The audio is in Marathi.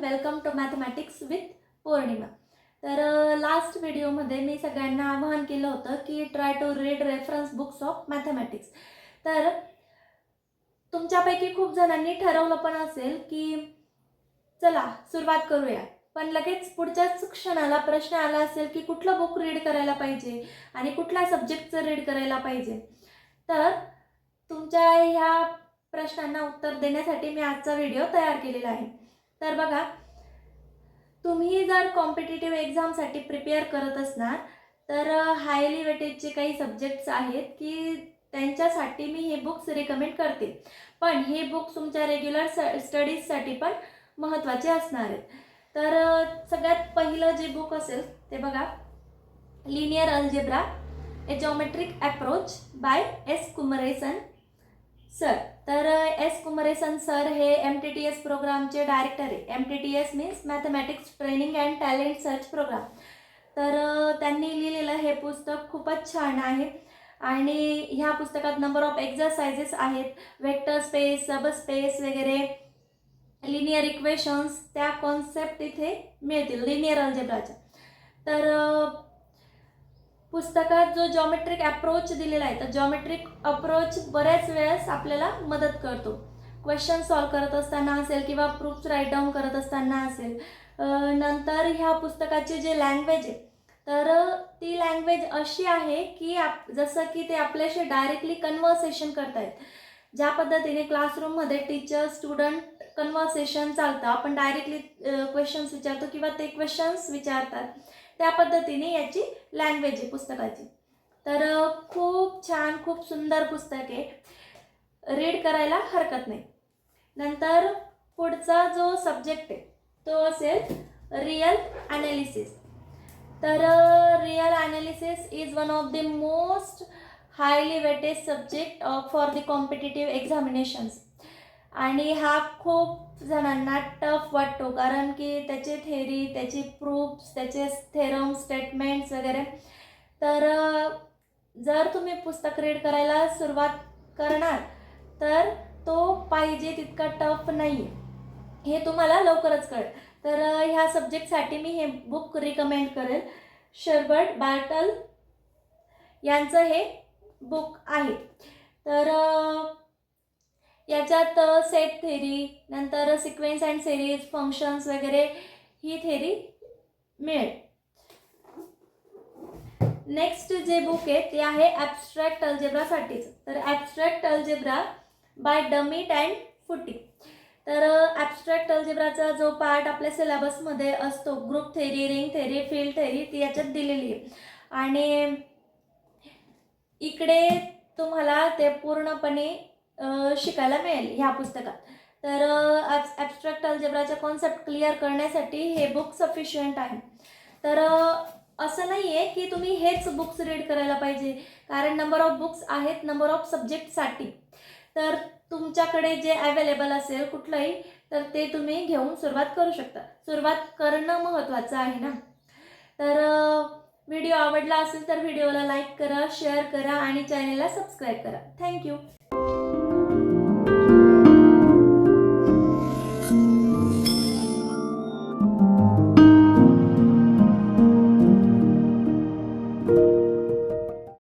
Welcome to mathematics with Purnima. तर लास्ट व्हिडिओमध्ये मी सगळ्यांना आवाहन केलं होतं की try to read reference books of mathematics. तर तुमच्यापैकी खूप जणांनी ठरवलं पण असेल की चला सुरुवात करूया, पण लगेच पुढच्याच क्षणाला प्रश्न आला असेल की कुठलं बुक रीड करायला पाहिजे आणि कुठल्या सब्जेक्टचं रीड करायला पाहिजे। तर तुमच्या ह्या प्रश्नांना उत्तर देण्यासाठी मी आजचा व्हिडिओ तयार केलेला आहे। तर बघा, तुम्ही जर कॉम्पिटिटिव्ह एक्झामसाठी प्रिपेअर करत असणार तर हायली वेटेजचे काही सब्जेक्ट्स आहेत की त्यांच्यासाठी मी हे बुक्स रिकमेंड करते, पण हे बुक्स तुमच्या रेग्युलर स्टडीजसाठी पण महत्त्वाचे असणार आहेत। तर सगळ्यात पहिलं जे बुक असेल ते बघा, linear algebra a geometric approach by S Kumaresan sir. तर एस कुमरेसन सर हे MTTS प्रोग्रामचे डायरेक्टर आहे। MTTS means mathematics training and talent search program. तर त्यांनी लिहिलेलं हे पुस्तक खूपच छान आहे आणि ह्या पुस्तकात नंबर ऑफ एक्झरसाइजेस आहेत, वेक्टर स्पेस, सब स्पेस वगैरे, लिनियर इक्वेशन्स, त्या कॉन्सेप्ट इथे मिळतील लिनियर अल्जेब्राच्या। तर पुस्तकात जो जॉमेट्रिक अप्रोच दिलेला आहे, तर जॉमेट्रिक अप्रोच बऱ्याच वेळेस आपल्याला मदत करतो, क्वेश्चन सॉल्व करत असताना असेल किंवा प्रूफ्स राईट डाऊन करत असताना असेल। नंतर ह्या पुस्तकाची जे लँग्वेज आहे, तर ती लँग्वेज अशी आहे की जसं की ते आपल्याशी डायरेक्टली कन्व्हर्सेशन करतायत। ज्या पद्धतीने क्लासरूममध्ये टीचर स्टुडंट कन्व्हर्सेशन चालतं, आपण डायरेक्टली क्वेश्चन्स विचारतो किंवा ते क्वेश्चन्स विचारतात, त्या पद्धतीने याची लँग्वेज आहे पुस्तकाची। तर खूप छान, खूप सुंदर पुस्तक आहे, रीड करायला हरकत नाही। नंतर पुढचा जो सब्जेक्ट आहे तो असेल रियल ॲनालिसिस। तर real analysis is one of the most highly weightage subject for the competitive examinations. आणि हा खूप जणांना टफ वाटतो, कारण की त्याचे थेरी, त्याची प्रूफ्स, त्याचे थेरम, स्टेटमेंट्स वगैरे। तर जर तुम्ही पुस्तक रीड करायला सुरुवात करणार तर तो पाहिजे तितका टफ नाही आहे, हे तुम्हाला लवकरच कळेल। तर ह्या सब्जेक्टसाठी मी हे बुक रिकमेंड करेल। शर्बर्ट बार्टल यांचं हे बुक आहे। तर याच्यात सेट थेरी, नंतर सिक्वेन्स अँड सिरीज, फंक्शन्स वगैरे ही थेरी मिळेल। नेक्स्ट जे बुक आहे ते आहे ॲब्स्ट्रॅक्ट अल्जेब्रासाठीच। तर ॲब्स्ट्रॅक्ट अल्जेब्रा बाय डमीट अँड फुटी। तर ॲब्स्ट्रॅक्ट अल्जेब्राचा जो पार्ट आपल्या सिलेबसमध्ये असतो, group theory, ring theory, field theory, ती याच्यात दिलेली आहे आणि इकडे तुम्हाला ते पूर्णपणे शिकायला मिळेल ह्या पुस्तकात। तर ॲब्स्ट्रॅक्ट अल्जेब्राच्या कॉन्सेप्ट क्लिअर करण्यासाठी हे बुक सफिशियंट आहे। तर असं नाही आहे की तुम्ही हेच बुक्स रीड करायला पाहिजे, कारण नंबर ऑफ बुक्स आहेत नंबर ऑफ सब्जेक्टसाठी। तर तुमच्याकडे जे अवेलेबल असेल कुठलंही, तर ते तुम्ही घेऊन सुरुवात करू शकता। सुरुवात करणं महत्त्वाचं आहे ना। तर व्हिडिओ आवडला असेल तर व्हिडिओला लाईक करा, शेअर करा आणि चॅनेलला सबस्क्राईब करा। थँक्यू।